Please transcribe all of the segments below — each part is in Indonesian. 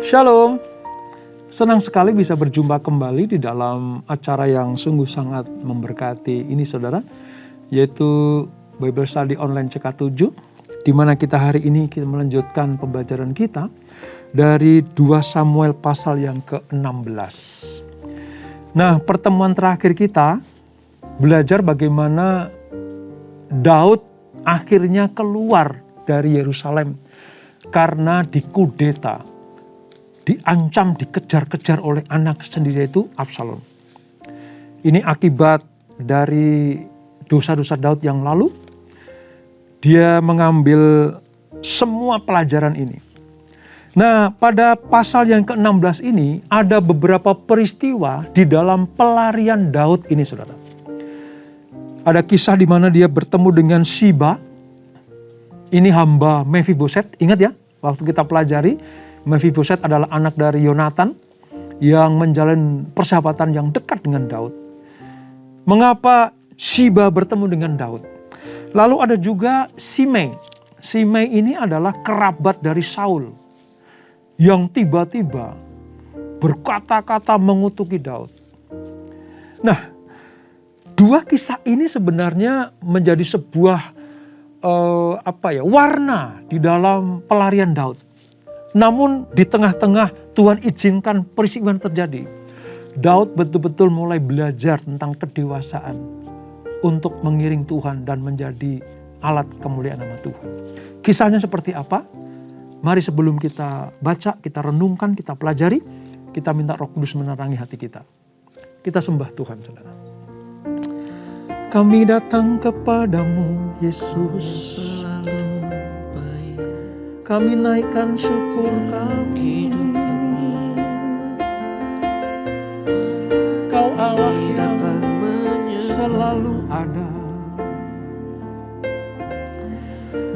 Shalom, senang sekali bisa berjumpa kembali di dalam acara yang sungguh sangat memberkati ini saudara, yaitu Bible Study Online CK7, di mana kita hari ini kita melanjutkan pembelajaran kita dari 2 Samuel pasal yang ke-16. Nah, pertemuan terakhir kita belajar bagaimana Daud akhirnya keluar dari Yerusalem karena dikudeta, diancam, dikejar-kejar oleh anak sendiri yaitu Absalom. Ini akibat dari dosa-dosa Daud yang lalu. Dia mengambil semua pelajaran ini. Nah, pada pasal yang ke-16 ini ada beberapa peristiwa di dalam pelarian Daud ini, saudara. Ada kisah di mana dia bertemu dengan Siba. Ini hamba Mephiboset. Ingat ya, waktu kita pelajari, Mephiboset adalah anak dari Yonatan yang menjalin persahabatan yang dekat dengan Daud. Mengapa Siba bertemu dengan Daud? Lalu ada juga Simei. Simei ini adalah kerabat dari Saul yang tiba-tiba berkata-kata mengutuki Daud. Nah, dua kisah ini sebenarnya menjadi sebuah warna di dalam pelarian Daud. Namun di tengah-tengah Tuhan izinkan peristiwa yang terjadi. Daud betul-betul mulai belajar tentang kedewasaan untuk mengiring Tuhan dan menjadi alat kemuliaan nama Tuhan. Kisahnya seperti apa? Mari sebelum kita baca, kita renungkan, kita pelajari, kita minta Roh Kudus menerangi hati kita. Kita sembah Tuhan, saudara. Kami datang kepadamu, Yesus. Kami naikkan syukur kami. Kau Allah yang selalu ada.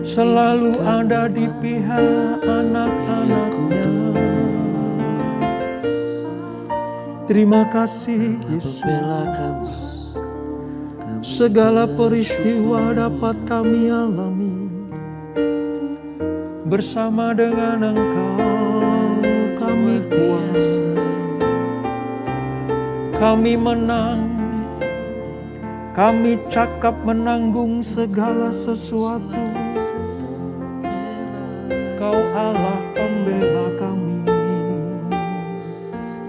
Selalu ada di pihak anak-anaknya. Terima kasih Yesus. Segala peristiwa dapat kami alami. Bersama dengan Engkau kami kuasa, kami menang, kami cakap menanggung segala sesuatu. Kau Allah pembela kami.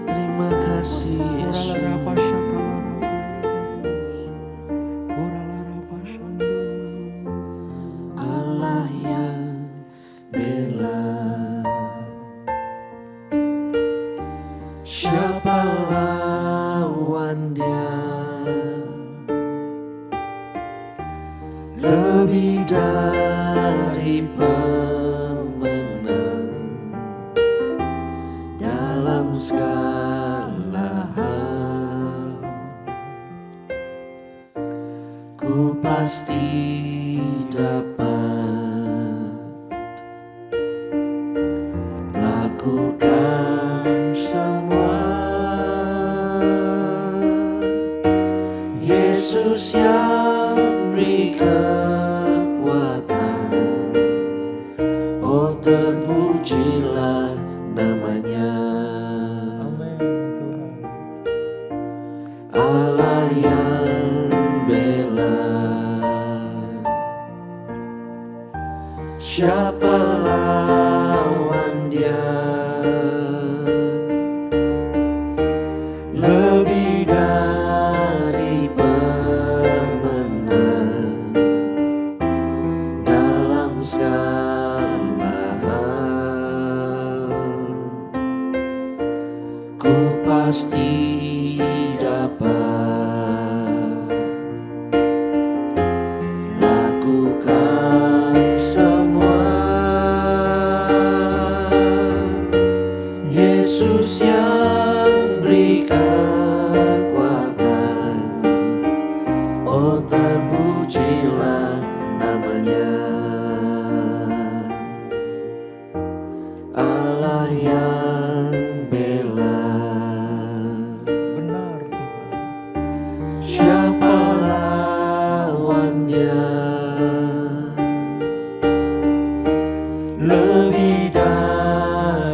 Terima kasih Yesus. Allah yang bela. Siapa lawan Dia? Lebih dari pemenang dalam segala hal. Ku pasti dapat lakukan semua. Yesus yang beri kekuatan, oh terpujilah namanya. Amin Tuhan. Allah yang bela. Siapa lawan Dia? Lebih dari pemenang dalam segala hal. Ku pasti dapat lakukan semua. Yesus yang beri kekuatan, oh terpujilah namanya. Allah yang bela. Benar Tuhan. Siapa lawan Dia? Lebih dari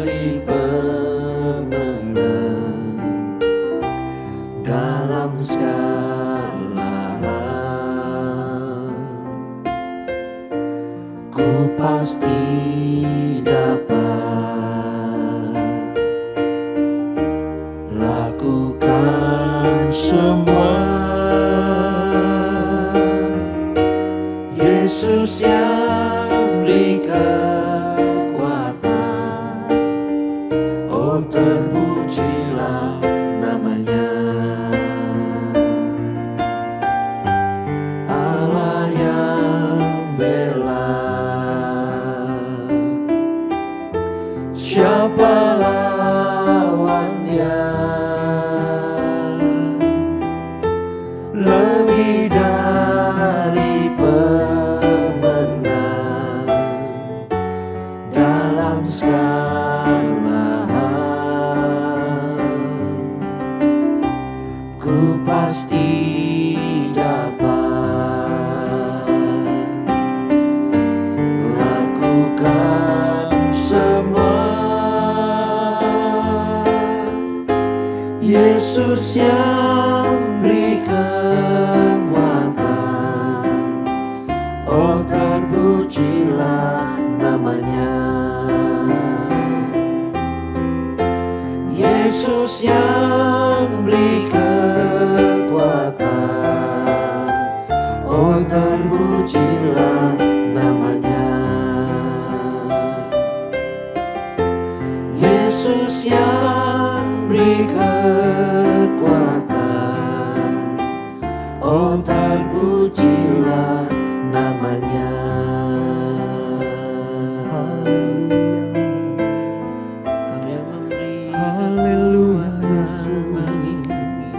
oh terpujilah namanya. Allah yang bela, siapa lawannya? Lebih dari pemenang dalam segala hal. Ku pasti dapat lakukan semua. Yesus yang beri kekuatan, oh terpujilah namanya. Yesus yang beri kekuatan, oh terpujilah namanya. Yesus yang beri kekuatan, oh terpujilah namanya. Kau yang memberi kekuatan bagi kami,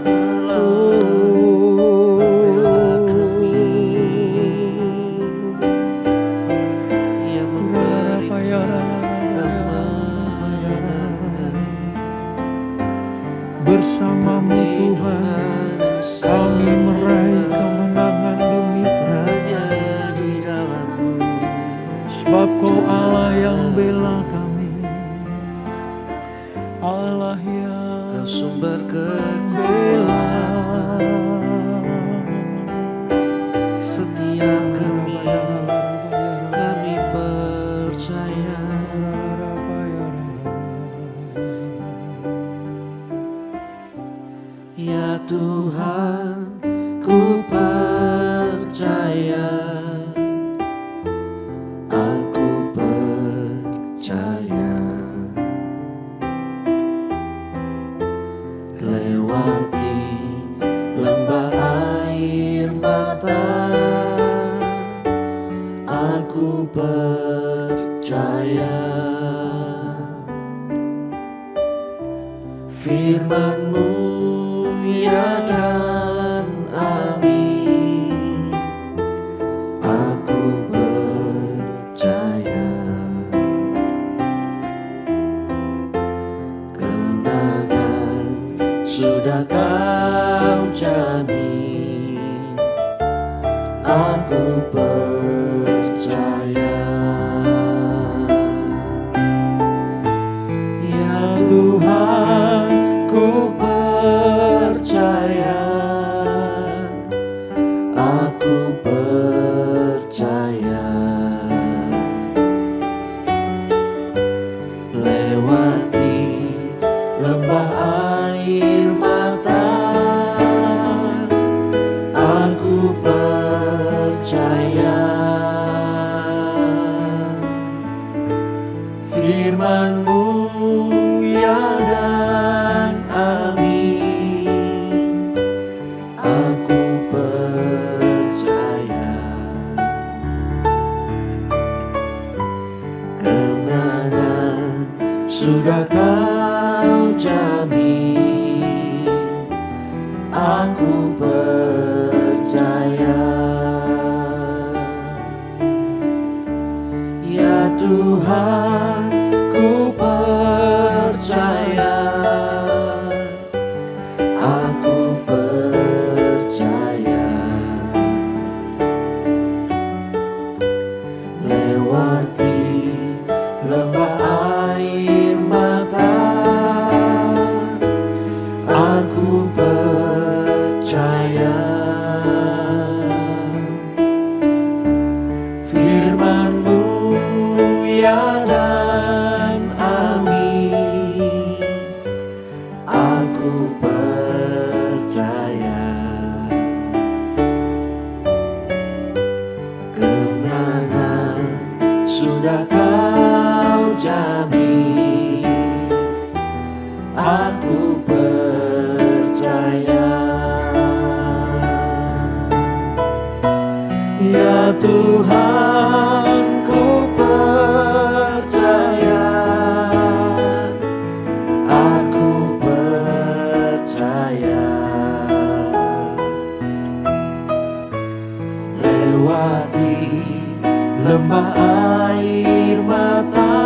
bela kami, yang memberi kemenangan. Bersamamu Tuhan, kami meraih kemenangan demi hanya di dalam-Mu. sebab Kau Allah yang bela kami, Allah yang Kau sumber bela. setiap kami percaya. Ya Tuhan, ku percaya, aku percaya. Lewati lembah air mata, aku percaya. Firman-Mu ya dan amin, aku percaya. Kemenangan sudah Kau jamin, aku percaya. Ya Tuhan, ku percaya, aku percaya. Lewati lembah air mata, aku percaya. Firman-Mu ya dan amin, aku percaya. Kemenangan sudah Kau jamin, aku percaya. Ya Tuhan, ku percaya, aku percaya. Lewati lembah air mata, aku percaya. Firman-Mu ya dan amin, aku percaya. Kemenangan sudah Kau jamin, aku percaya. Ya Tuhan, ku percaya, aku percaya. Lewati lembah air mata,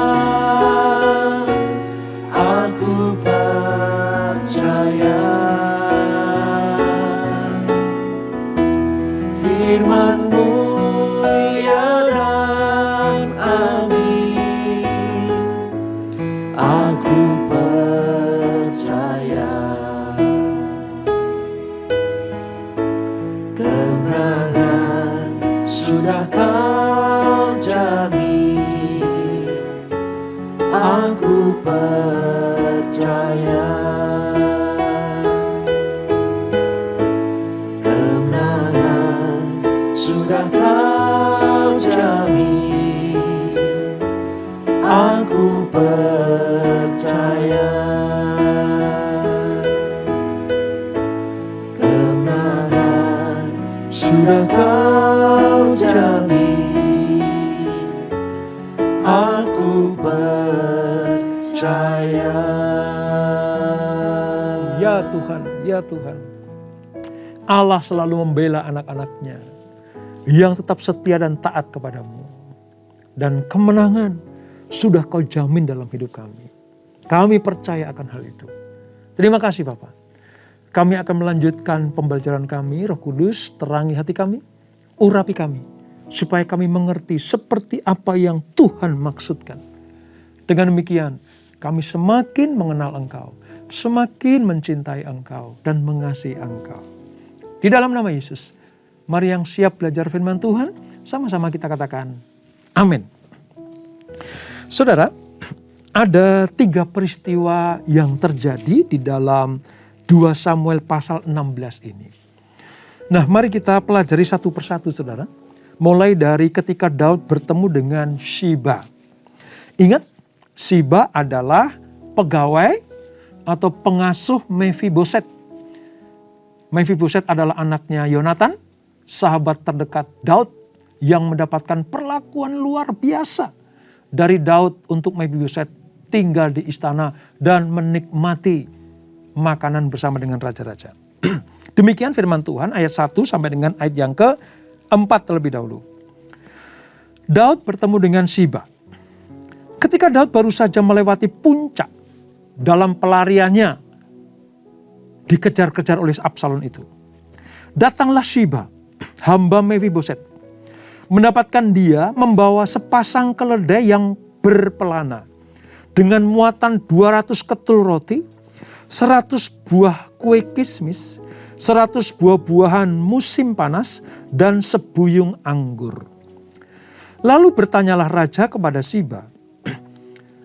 aku percaya. Firman-Mu ya dan amin, aku percaya. Kemenangan sudah Kau jamin, aku percaya. Kemenangan sudah Kau jamin, aku percaya. Kemenangan sudah Kau jamin, aku percaya. Ya Tuhan, ya Tuhan. Allah selalu membela anak-anaknya yang tetap setia dan taat kepadamu. Dan kemenangan sudah Kau jamin dalam hidup kami. Kami percaya akan hal itu. Terima kasih Bapak. Kami akan melanjutkan pembelajaran kami. Roh Kudus terangi hati kami, urapi kami, supaya kami mengerti seperti apa yang Tuhan maksudkan. Dengan demikian, kami semakin mengenal Engkau, semakin mencintai Engkau, dan mengasihi Engkau. Di dalam nama Yesus, mari yang siap belajar firman Tuhan, sama-sama kita katakan, amin. Saudara, ada 3 peristiwa yang terjadi di dalam 2 Samuel pasal 16 ini. Nah, mari kita pelajari satu persatu, saudara. Mulai dari ketika Daud bertemu dengan Siba. Ingat, Siba adalah pegawai atau pengasuh Mephiboset. Mephiboset adalah anaknya Yonatan, sahabat terdekat Daud yang mendapatkan perlakuan luar biasa dari Daud untuk Mephiboset tinggal di istana dan menikmati makanan bersama dengan raja-raja. Demikian firman Tuhan ayat 1 sampai dengan ayat yang ke-4 terlebih dahulu. Daud bertemu dengan Siba. Ketika Daud baru saja melewati puncak dalam pelariannya, dikejar-kejar oleh Absalom itu, datanglah Siba, hamba Mephiboset, mendapatkan dia membawa sepasang keledai yang berpelana dengan muatan 200 ketul roti, 100 buah kue kismis, 100 buah-buahan musim panas, dan sebuyung anggur. Lalu bertanyalah raja kepada Siba,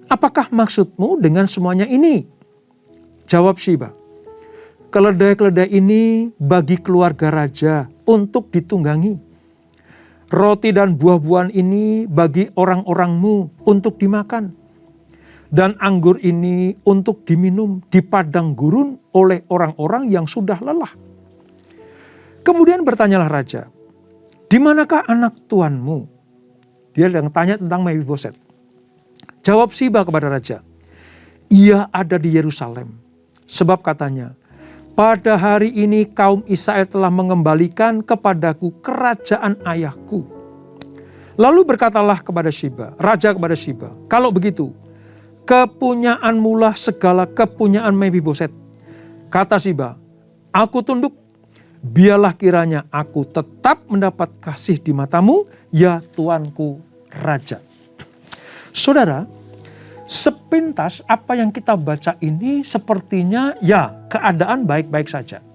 apakah maksudmu dengan semuanya ini? Jawab Siba, keledai-keledai ini bagi keluarga raja untuk ditunggangi. Roti dan buah-buahan ini bagi orang-orangmu untuk dimakan. Dan anggur ini untuk diminum di padang gurun oleh orang-orang yang sudah lelah. Kemudian bertanyalah raja, di manakah anak tuanmu? Dia sedang tanya tentang Mephiboset. Jawab Siba kepada raja, ia ada di Yerusalem. Sebab katanya, pada hari ini kaum Israel telah mengembalikan kepadaku kerajaan ayahku. Lalu berkatalah kepada Siba, raja kepada Siba, kalau begitu, kepunyaanmu lah segala kepunyaan Mephiboset. Kata Siba, aku tunduk, biarlah kiranya aku tetap mendapat kasih di matamu, ya tuanku raja. Saudara, sepintas apa yang kita baca ini sepertinya ya keadaan baik-baik saja.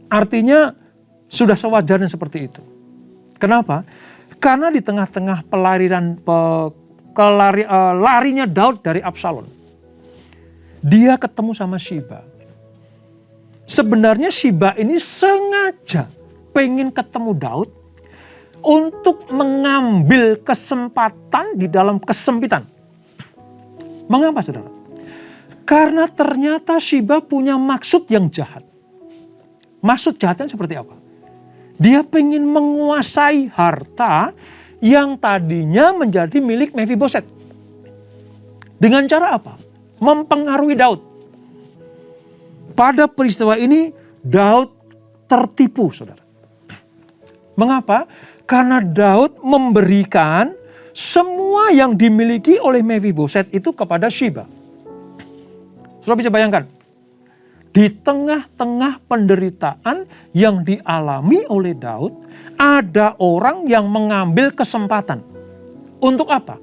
Artinya sudah sewajarnya seperti itu. Kenapa? Karena di tengah-tengah larinya Daud dari Absalom, dia ketemu sama Siba. Sebenarnya Siba ini sengaja pengen ketemu Daud untuk mengambil kesempatan di dalam kesempitan. Mengapa saudara? Karena ternyata Siba punya maksud yang jahat. Maksud jahatnya seperti apa? Dia pengen menguasai harta yang tadinya menjadi milik Mephiboset. Dengan cara apa? Mempengaruhi Daud. Pada peristiwa ini Daud tertipu, saudara. Mengapa? Karena Daud memberikan semua yang dimiliki oleh Mephiboset itu kepada Siba. Saudara bisa bayangkan, di tengah-tengah penderitaan yang dialami oleh Daud, ada orang yang mengambil kesempatan. Untuk apa?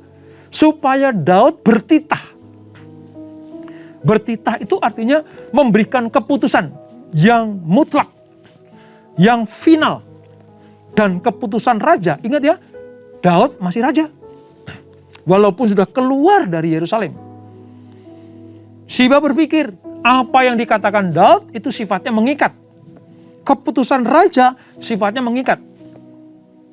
Supaya Daud bertitah. Bertitah itu artinya memberikan keputusan yang mutlak, yang final. Dan keputusan raja, ingat ya, Daud masih raja. Walaupun sudah keluar dari Yerusalem. Siba berpikir, apa yang dikatakan Daud itu sifatnya mengikat. Keputusan raja sifatnya mengikat.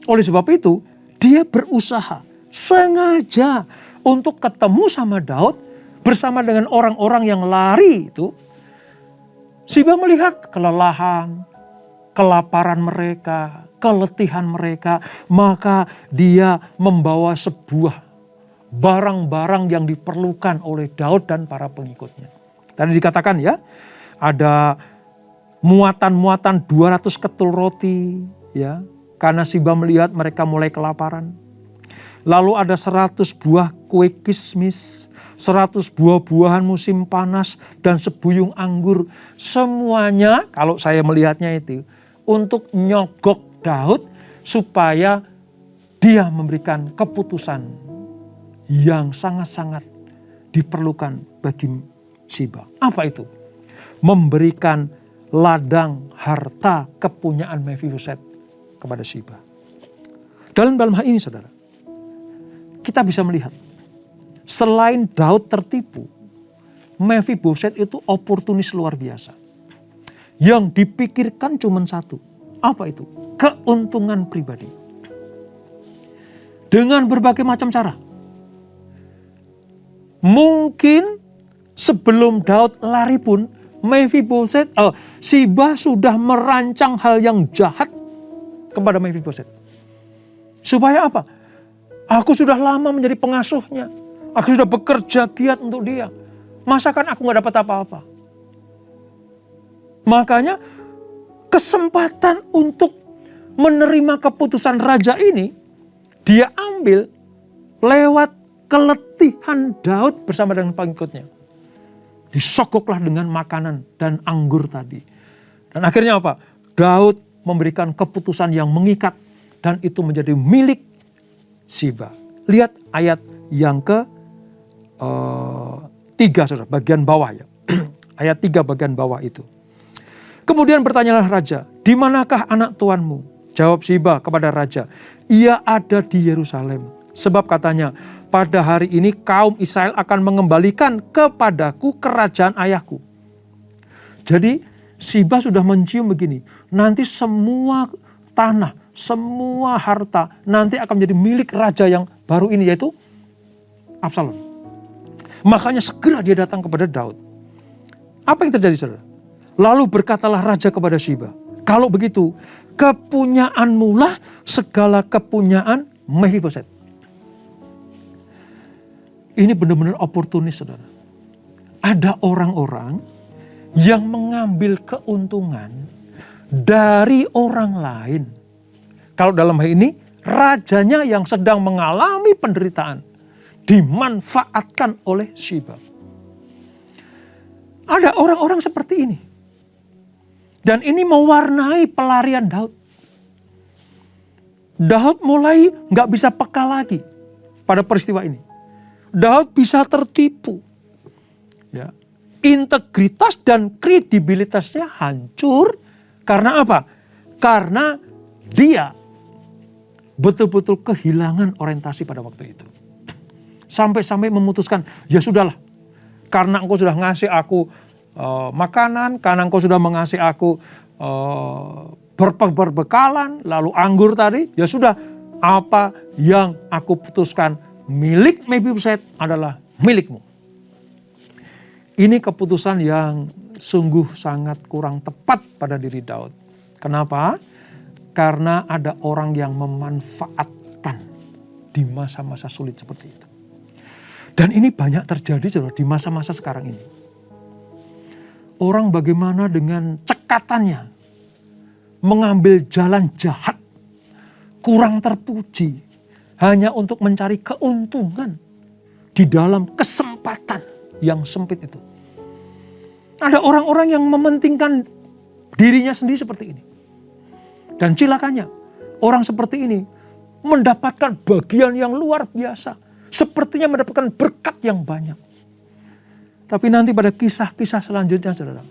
Oleh sebab itu, dia berusaha sengaja untuk ketemu sama Daud bersama dengan orang-orang yang lari itu. Siba melihat kelelahan, kelaparan mereka, keletihan mereka, maka dia membawa sebuah barang-barang yang diperlukan oleh Daud dan para pengikutnya. Tadi dikatakan ya, ada muatan-muatan 200 ketul roti, ya, karena Siba melihat mereka mulai kelaparan. Lalu ada 100 buah kue kismis, 100 buah-buahan musim panas, dan sebuyung anggur. Semuanya, kalau saya melihatnya itu, untuk nyogok Daud supaya dia memberikan keputusan yang sangat-sangat diperlukan bagi Siba. Apa itu? Memberikan ladang harta kepunyaan Mephiboset kepada Siba. Dalam hal ini saudara, kita bisa melihat selain Daud tertipu, Mephiboset itu oportunis luar biasa. Yang dipikirkan cuma satu. Apa itu? Keuntungan pribadi. Dengan berbagai macam cara. Mungkin sebelum Daud lari pun Siba sudah merancang hal yang jahat kepada Mephiboset. Supaya apa? Aku sudah lama menjadi pengasuhnya. Aku sudah bekerja giat untuk dia. Masakan aku gak dapat apa-apa? Makanya kesempatan untuk menerima keputusan raja ini dia ambil lewat keletihan Daud bersama dengan pengikutnya. Disogoklah dengan makanan dan anggur tadi. Dan akhirnya apa? Daud memberikan keputusan yang mengikat dan itu menjadi milik Siba. Lihat ayat yang ke-3 saudara, bagian bawah ya. Ayat 3 bagian bawah itu. Kemudian bertanyalah raja, di manakah anak tuanmu? Jawab Siba kepada raja, ia ada di Yerusalem. Sebab katanya, pada hari ini kaum Israel akan mengembalikan kepadaku kerajaan ayahku. Jadi Siba sudah mencium begini, nanti semua tanah, semua harta nanti akan menjadi milik raja yang baru ini, yaitu Absalom. Makanya segera dia datang kepada Daud. Apa yang terjadi saudara? Lalu berkatalah raja kepada Siba, kalau begitu kepunyaanmu lah segala kepunyaan Mephiboset. Ini benar-benar oportunis saudara. Ada orang-orang yang mengambil keuntungan dari orang lain. Kalau dalam hal ini rajanya yang sedang mengalami penderitaan dimanfaatkan oleh Siba. Ada orang-orang seperti ini. Dan ini mewarnai pelarian Daud. Daud mulai gak bisa peka lagi pada peristiwa ini. Daud bisa tertipu. Ya. Integritas dan kredibilitasnya hancur. Karena apa? Karena dia betul-betul kehilangan orientasi pada waktu itu. Sampai-sampai memutuskan, ya sudahlah. Karena engkau sudah ngasih aku makanan, karena engkau sudah mengasih aku berbekalan, lalu anggur tadi, ya sudah, apa yang aku putuskan milik Mephiboset adalah milikmu. Ini keputusan yang sungguh sangat kurang tepat pada diri Daud. Kenapa? Karena ada orang yang memanfaatkan di masa-masa sulit seperti itu. Dan ini banyak terjadi saudara di masa-masa sekarang ini. Orang bagaimana dengan cekatannya mengambil jalan jahat, kurang terpuji, hanya untuk mencari keuntungan di dalam kesempatan yang sempit itu. Ada orang-orang yang mementingkan dirinya sendiri seperti ini. Dan cilakanya, orang seperti ini mendapatkan bagian yang luar biasa. Sepertinya mendapatkan berkat yang banyak. Tapi nanti pada kisah-kisah selanjutnya saudara,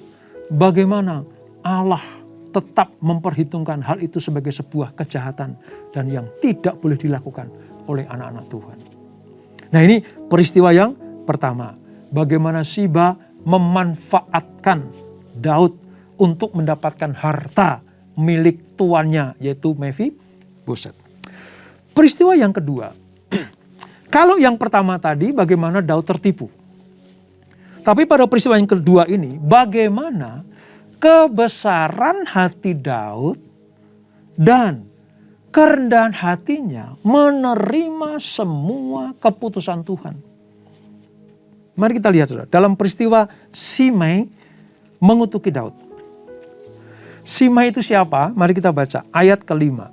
bagaimana Allah tetap memperhitungkan hal itu sebagai sebuah kejahatan dan yang tidak boleh dilakukan oleh anak-anak Tuhan. Nah, ini peristiwa yang pertama. Bagaimana Siba memanfaatkan Daud untuk mendapatkan harta milik tuannya, yaitu Mephiboset. Peristiwa yang kedua, kalau yang pertama tadi bagaimana Daud tertipu. Tapi pada peristiwa yang kedua ini, bagaimana kebesaran hati Daud dan kerendahan hatinya menerima semua keputusan Tuhan. Mari kita lihat saudara, dalam peristiwa Simei mengutuki Daud. Simei itu siapa? Mari kita baca ayat ke-5.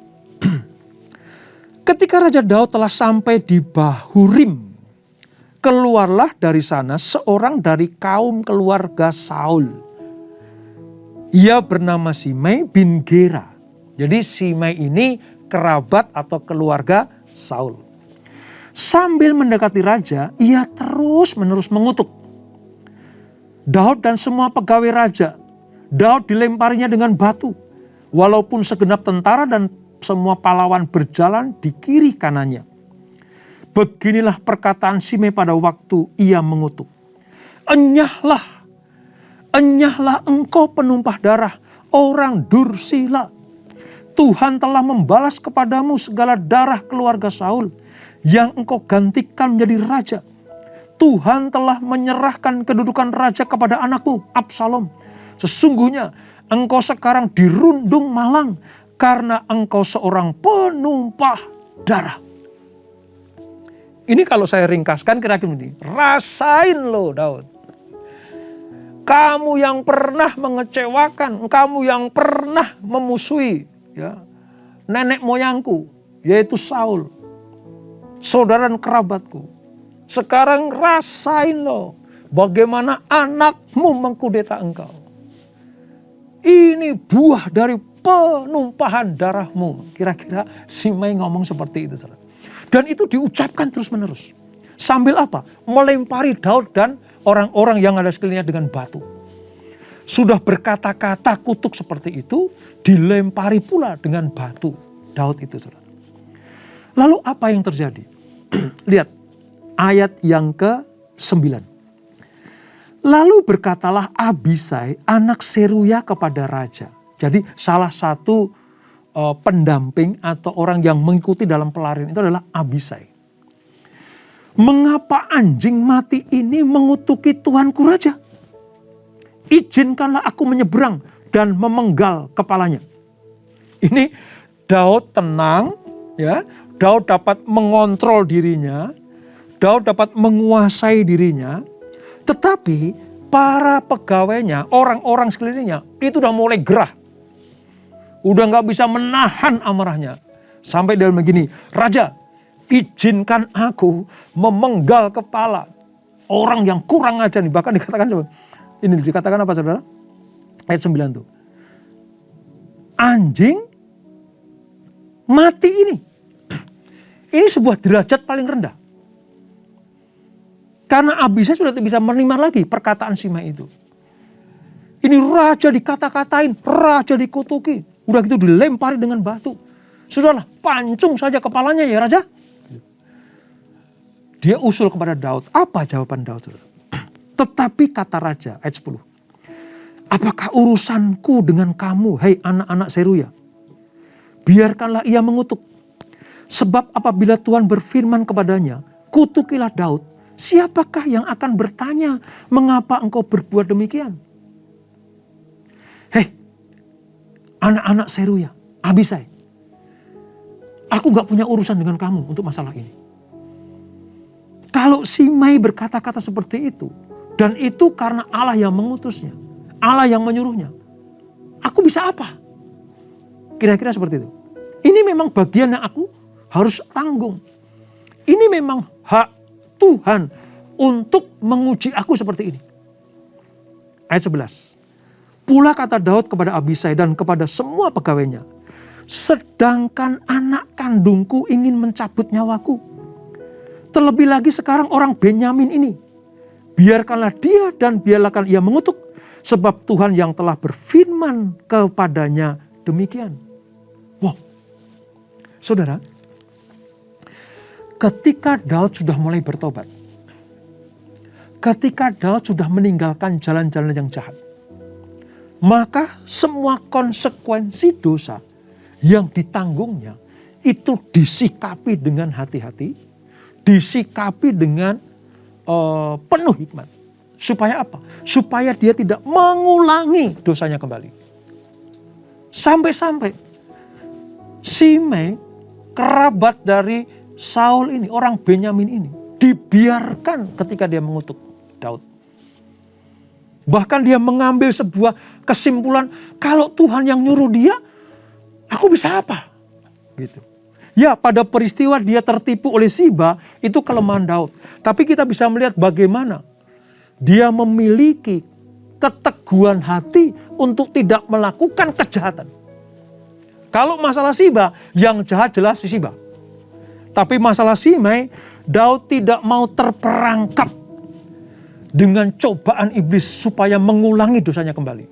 Ketika Raja Daud telah sampai di Bahurim, keluarlah dari sana seorang dari kaum keluarga Saul. Ia bernama Simei bin Gera. Jadi Simei ini kerabat atau keluarga Saul. Sambil mendekati raja, ia terus-menerus mengutuk Daud dan semua pegawai raja. Daud dilemparinya dengan batu, walaupun segenap tentara dan semua pahlawan berjalan di kiri kanannya. Beginilah perkataan Simei pada waktu ia mengutuk. Enyahlah engkau penumpah darah, orang dursila. Tuhan telah membalas kepadamu segala darah keluarga Saul yang engkau gantikan menjadi raja. Tuhan telah menyerahkan kedudukan raja kepada anakku Absalom. Sesungguhnya engkau sekarang dirundung malang karena engkau seorang penumpah darah. Ini kalau saya ringkaskan kira-kira ini. Rasain lo Daud. Kamu yang pernah mengecewakan, kamu yang pernah memusuhi ya, nenek moyangku, yaitu Saul, saudara dan kerabatku. Sekarang rasain lo bagaimana anakmu mengkudeta engkau. Ini buah dari penumpahan darahmu. Kira-kira Simei ngomong seperti itu. Dan itu diucapkan terus-menerus. Sambil apa? Melempari Daud dan orang-orang yang ada sekelilingnya dengan batu. Sudah berkata-kata kutuk seperti itu, dilempari pula dengan batu Daud itu. Lalu apa yang terjadi? Lihat ayat yang ke-9. Lalu berkatalah Abisai anak Seruya kepada raja. Jadi salah satu pendamping atau orang yang mengikuti dalam pelarian itu adalah Abisai. Mengapa anjing mati ini mengutuki Tuanku raja? Izinkanlah aku menyeberang dan memenggal kepalanya. Ini Daud tenang, ya. Daud dapat mengontrol dirinya, Daud dapat menguasai dirinya, tetapi para pegawainya, orang-orang sekelilingnya itu udah mulai gerah. Udah gak bisa menahan amarahnya. Sampai dia begini, Raja, izinkan aku memenggal kepala orang yang kurang ajar nih. Bahkan dikatakan, ini dikatakan apa saudara? Ayat 9 tuh. Anjing mati ini. Ini sebuah derajat paling rendah. Karena Abisai sudah tidak bisa menerima lagi perkataan Simei itu. Ini raja dikata-katain, raja dikutuki. Udah gitu dilempari dengan batu. Sudahlah, pancung saja kepalanya ya raja. Dia usul kepada Daud. Apa jawaban Daud? Tetapi kata raja, ayat 10. Apakah urusanku dengan kamu, hai anak-anak Seruya? Biarkanlah ia mengutuk. Sebab apabila Tuhan berfirman kepadanya, kutukilah Daud, siapakah yang akan bertanya, mengapa engkau berbuat demikian? Hei, anak-anak Seruya, Abisai, aku gak punya urusan dengan kamu untuk masalah ini. Kalau Simei berkata-kata seperti itu, dan itu karena Allah yang mengutusnya, Allah yang menyuruhnya, aku bisa apa? Kira-kira seperti itu. Ini memang bagian yang aku harus tanggung. Ini memang hak Tuhan untuk menguji aku seperti ini. Ayat 11. Pula kata Daud kepada Abisai dan kepada semua pegawainya, sedangkan anak kandungku ingin mencabut nyawaku. Terlebih lagi sekarang orang Benyamin ini. Biarkanlah dia dan biarkan ia mengutuk. Sebab Tuhan yang telah berfirman kepadanya demikian. Wow. Saudara, ketika Daud sudah mulai bertobat, ketika Daud sudah meninggalkan jalan-jalan yang jahat, maka semua konsekuensi dosa yang ditanggungnya itu disikapi dengan hati-hati, disikapi dengan penuh hikmat. Supaya apa? Supaya dia tidak mengulangi dosanya kembali. Sampai-sampai Simei, kerabat dari Saul ini, orang Benyamin ini, dibiarkan ketika dia mengutuk Daud. Bahkan dia mengambil sebuah kesimpulan, kalau Tuhan yang nyuruh dia, aku bisa apa? Gitu. Ya, pada peristiwa dia tertipu oleh Siba, itu kelemahan Daud. Tapi kita bisa melihat bagaimana dia memiliki keteguhan hati untuk tidak melakukan kejahatan. Kalau masalah Siba, yang jahat jelas si Siba. Tapi masalah Simei, Daud tidak mau terperangkap dengan cobaan iblis supaya mengulangi dosanya kembali.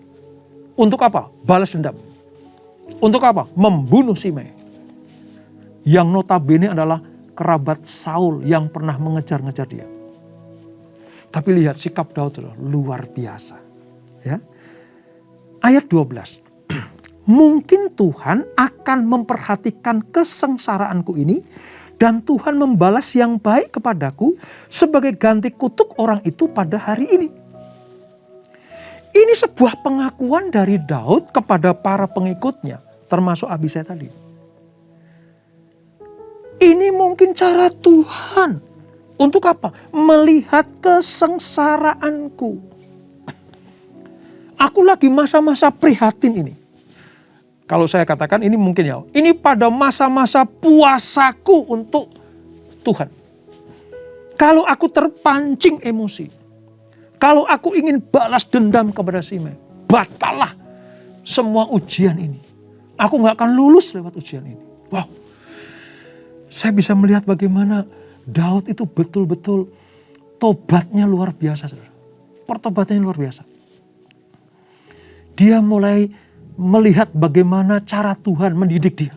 Untuk apa? Balas dendam. Untuk apa? Membunuh Simei. Yang notabene adalah kerabat Saul yang pernah mengejar-ngejar dia. Tapi lihat sikap Daud luar biasa. Ya. Ayat 12. Mungkin Tuhan akan memperhatikan kesengsaraanku ini dan Tuhan membalas yang baik kepadaku sebagai ganti kutuk orang itu pada hari ini. Ini sebuah pengakuan dari Daud kepada para pengikutnya, termasuk Abisai tadi. Ini mungkin cara Tuhan. Untuk apa? Melihat kesengsaraanku. Aku lagi masa-masa prihatin ini. Kalau saya katakan ini mungkin ya. Ini pada masa-masa puasaku untuk Tuhan. Kalau aku terpancing emosi. Kalau aku ingin balas dendam kepada Simei. Batallah semua ujian ini. Aku gak akan lulus lewat ujian ini. Wow. Saya bisa melihat bagaimana Daud itu betul-betul tobatnya luar biasa. Saudara. Pertobatannya luar biasa. Dia mulai melihat bagaimana cara Tuhan mendidik dia.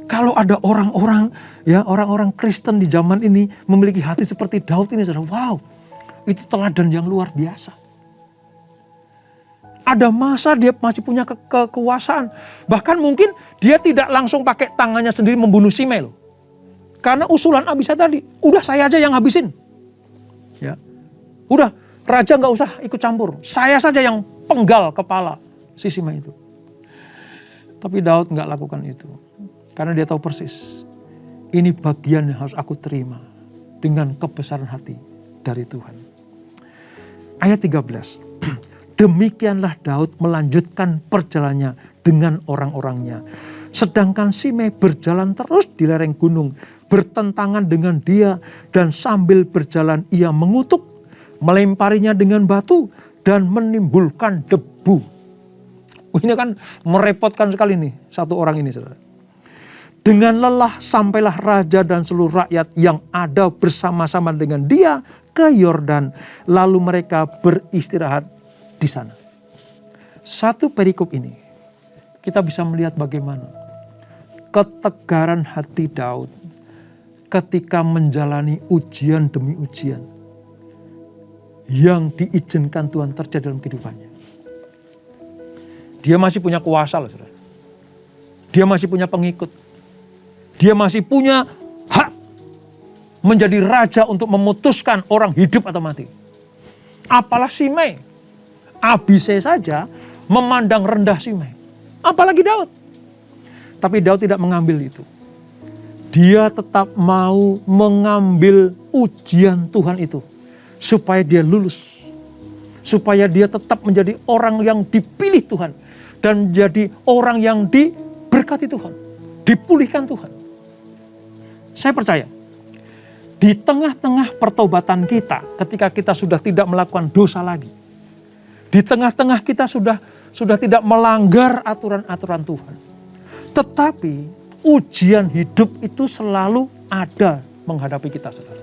Kalau ada orang-orang Kristen di zaman ini memiliki hati seperti Daud ini, saudara, wow, itu teladan yang luar biasa. Ada masa dia masih punya kekuasaan. Bahkan mungkin dia tidak langsung pakai tangannya sendiri membunuh Simei loh. Karena usulan Abisai tadi, udah saya aja yang habisin. Ya. Udah, raja gak usah ikut campur. Saya saja yang penggal kepala si Simei itu. Tapi Daud gak lakukan itu. Karena dia tahu persis. Ini bagian yang harus aku terima. Dengan kebesaran hati dari Tuhan. Ayat 13. Demikianlah Daud melanjutkan perjalanannya dengan orang-orangnya. Sedangkan Simei berjalan terus di lereng gunung, bertentangan dengan dia, dan sambil berjalan ia mengutuk, melemparinya dengan batu, dan menimbulkan debu. Ini kan merepotkan sekali nih satu orang ini, saudara. Dengan lelah sampailah raja dan seluruh rakyat yang ada bersama-sama dengan dia ke Yordan, lalu mereka beristirahat di sana. Satu perikop ini kita bisa melihat bagaimana ketegaran hati Daud ketika menjalani ujian demi ujian yang diizinkan Tuhan terjadi dalam kehidupannya. Dia masih punya kuasa loh, saudara. Dia masih punya pengikut. Dia masih punya hak menjadi raja untuk memutuskan orang hidup atau mati. Apalah Simei, Abisai saja memandang rendah Simei. Apalagi Daud. Tapi Daud tidak mengambil itu. Dia tetap mau mengambil ujian Tuhan itu. Supaya dia lulus. Supaya dia tetap menjadi orang yang dipilih Tuhan. Dan menjadi orang yang diberkati Tuhan. Dipulihkan Tuhan. Saya percaya. Di tengah-tengah pertobatan kita. Ketika kita sudah tidak melakukan dosa lagi. Di tengah-tengah kita sudah tidak melanggar aturan-aturan Tuhan. Tetapi ujian hidup itu selalu ada menghadapi kita, saudara.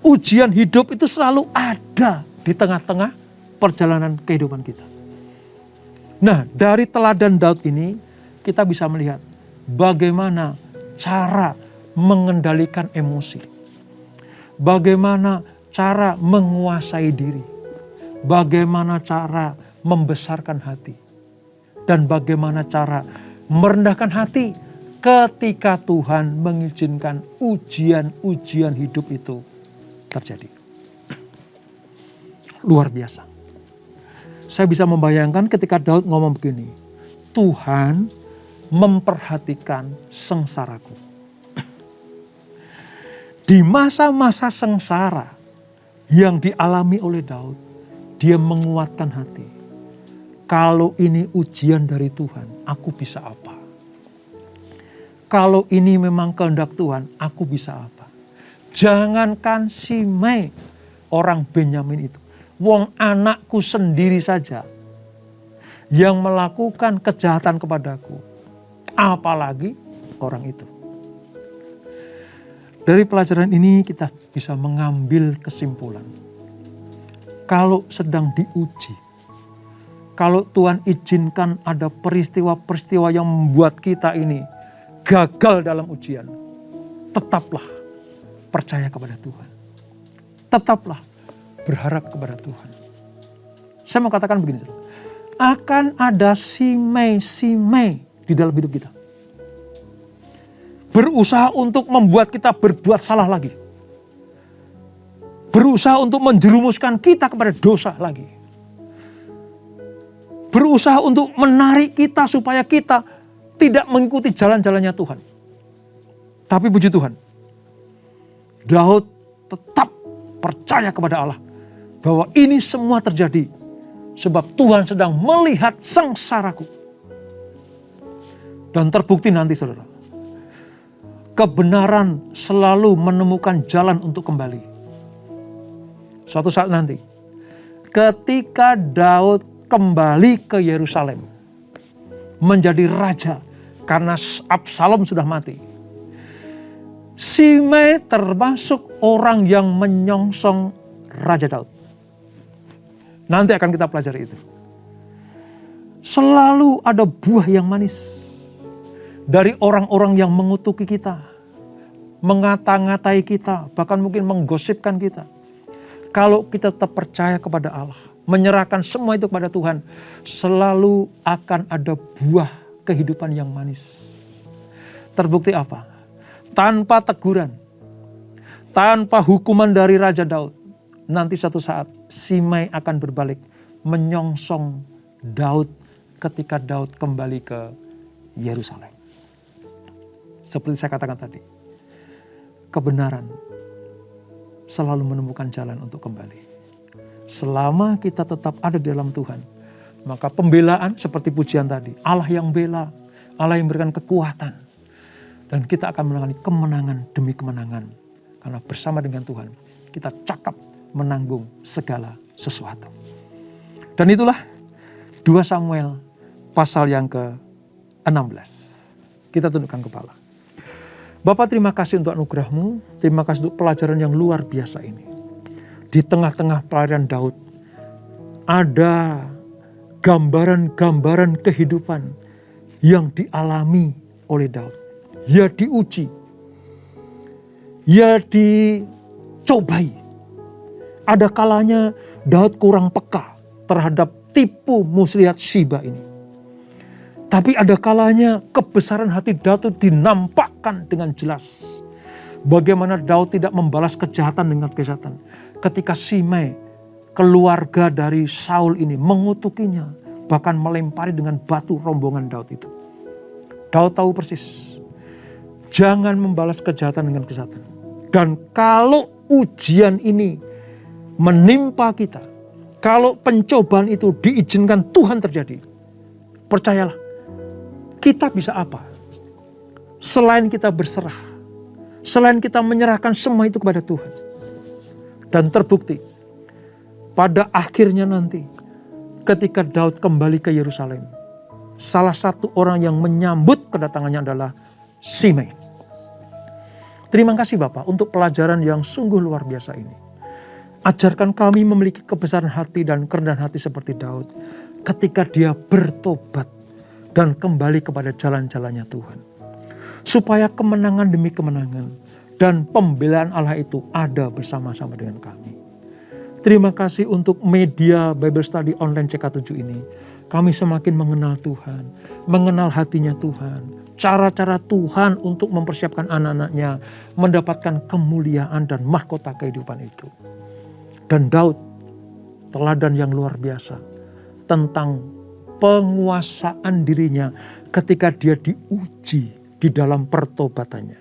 Ujian hidup itu selalu ada di tengah-tengah perjalanan kehidupan kita. Nah, dari teladan Daud ini kita bisa melihat bagaimana cara mengendalikan emosi. Bagaimana cara menguasai diri. Bagaimana cara membesarkan hati. Dan bagaimana cara merendahkan hati ketika Tuhan mengizinkan ujian-ujian hidup itu terjadi. Luar biasa. Saya bisa membayangkan ketika Daud ngomong begini, Tuhan memperhatikan sengsaraku. Di masa-masa sengsara yang dialami oleh Daud, dia menguatkan hati. Kalau ini ujian dari Tuhan, aku bisa apa? Kalau ini memang kehendak Tuhan, aku bisa apa? Jangankan Simei, orang Benyamin itu. Wong anakku sendiri saja yang melakukan kejahatan kepadaku. Apalagi orang itu. Dari pelajaran ini kita bisa mengambil kesimpulan. Kalau sedang diuji, kalau Tuhan izinkan ada peristiwa-peristiwa yang membuat kita ini gagal dalam ujian, tetaplah percaya kepada Tuhan. Tetaplah berharap kepada Tuhan. Saya mau katakan begini, akan ada simei di dalam hidup kita. Berusaha untuk membuat kita berbuat salah lagi. Berusaha untuk menjerumuskan kita kepada dosa lagi. Berusaha untuk menarik kita supaya kita tidak mengikuti jalan-jalannya Tuhan. Tapi puji Tuhan, Daud tetap percaya kepada Allah bahwa ini semua terjadi sebab Tuhan sedang melihat sengsaraku. Dan terbukti nanti, saudara, kebenaran selalu menemukan jalan untuk kembali. Suatu saat nanti, ketika Daud kembali ke Yerusalem, menjadi raja karena Absalom sudah mati, Simei termasuk orang yang menyongsong Raja Daud. Nanti akan kita pelajari itu. Selalu ada buah yang manis dari orang-orang yang mengutuki kita, mengata-ngatai kita, bahkan mungkin menggosipkan kita. Kalau kita tetap percaya kepada Allah, menyerahkan semua itu kepada Tuhan, selalu akan ada buah kehidupan yang manis. Terbukti apa? Tanpa teguran, tanpa hukuman dari Raja Daud, nanti satu saat Simei akan berbalik menyongsong Daud ketika Daud kembali ke Yerusalem. Seperti saya katakan tadi, kebenaran selalu menemukan jalan untuk kembali. Selama kita tetap ada di dalam Tuhan, maka pembelaan seperti pujian tadi, Allah yang bela, Allah yang memberikan kekuatan. Dan kita akan mengalami kemenangan demi kemenangan. Karena bersama dengan Tuhan, kita cakap menanggung segala sesuatu. Dan itulah 2 Samuel pasal yang ke-16. Kita tundukkan kepala. Bapa, terima kasih untuk anugerah-Mu. Terima kasih untuk pelajaran yang luar biasa ini. Di tengah-tengah pelajaran Daud, ada gambaran-gambaran kehidupan yang dialami oleh Daud. Ya diuji, ya dicobai. Ada kalanya Daud kurang peka terhadap tipu muslihat Syibah ini. Tapi ada kalanya kebesaran hati Daud itu dinampakkan dengan jelas. Bagaimana Daud tidak membalas kejahatan dengan kejahatan. Ketika Shimei, keluarga dari Saul ini mengutukinya, bahkan melempari dengan batu rombongan Daud itu. Daud tahu persis, jangan membalas kejahatan dengan kejahatan. Dan kalau ujian ini menimpa kita, kalau pencobaan itu diizinkan Tuhan terjadi, percayalah, kita bisa apa? Selain kita berserah, selain kita menyerahkan semua itu kepada Tuhan. Dan terbukti, pada akhirnya nanti, ketika Daud kembali ke Yerusalem, salah satu orang yang menyambut kedatangannya adalah Shimei. Terima kasih Bapak untuk pelajaran yang sungguh luar biasa ini. Ajarkan kami memiliki kebesaran hati dan kerendahan hati seperti Daud ketika dia bertobat dan kembali kepada jalan-jalannya Tuhan. Supaya kemenangan demi kemenangan dan pembelaan Allah itu ada bersama-sama dengan kami. Terima kasih untuk media Bible Study Online CK7 ini. Kami semakin mengenal Tuhan, mengenal hatinya Tuhan, cara-cara Tuhan untuk mempersiapkan anak-anaknya mendapatkan kemuliaan dan mahkota kehidupan itu. Dan Daud, teladan yang luar biasa tentang penguasaan dirinya ketika dia diuji di dalam pertobatannya.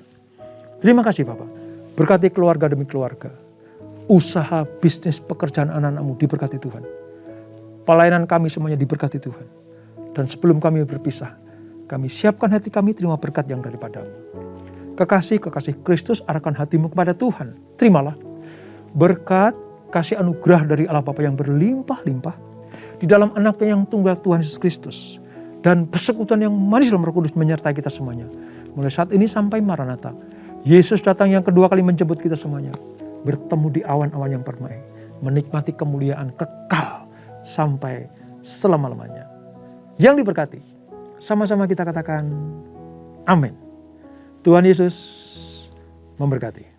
Terima kasih Bapak, berkati keluarga demi keluarga. Usaha, bisnis, pekerjaan anak-anakmu diberkati Tuhan. Pelayanan kami semuanya diberkati Tuhan. Dan sebelum kami berpisah, kami siapkan hati kami terima berkat yang daripadamu. Kekasih Kristus arahkan hatimu kepada Tuhan. Terimalah berkat, kasih anugerah dari Allah Bapa yang berlimpah-limpah di dalam anaknya yang tunggal Tuhan Yesus Kristus. Dan persekutuan yang manis dalam Roh Kudus menyertai kita semuanya. Mulai saat ini sampai Maranatha. Yesus datang yang kedua kali menjemput kita semuanya. Bertemu di awan-awan yang permai. Menikmati kemuliaan kekal sampai selama-lamanya. Yang diberkati. Sama-sama kita katakan amin. Tuhan Yesus memberkati.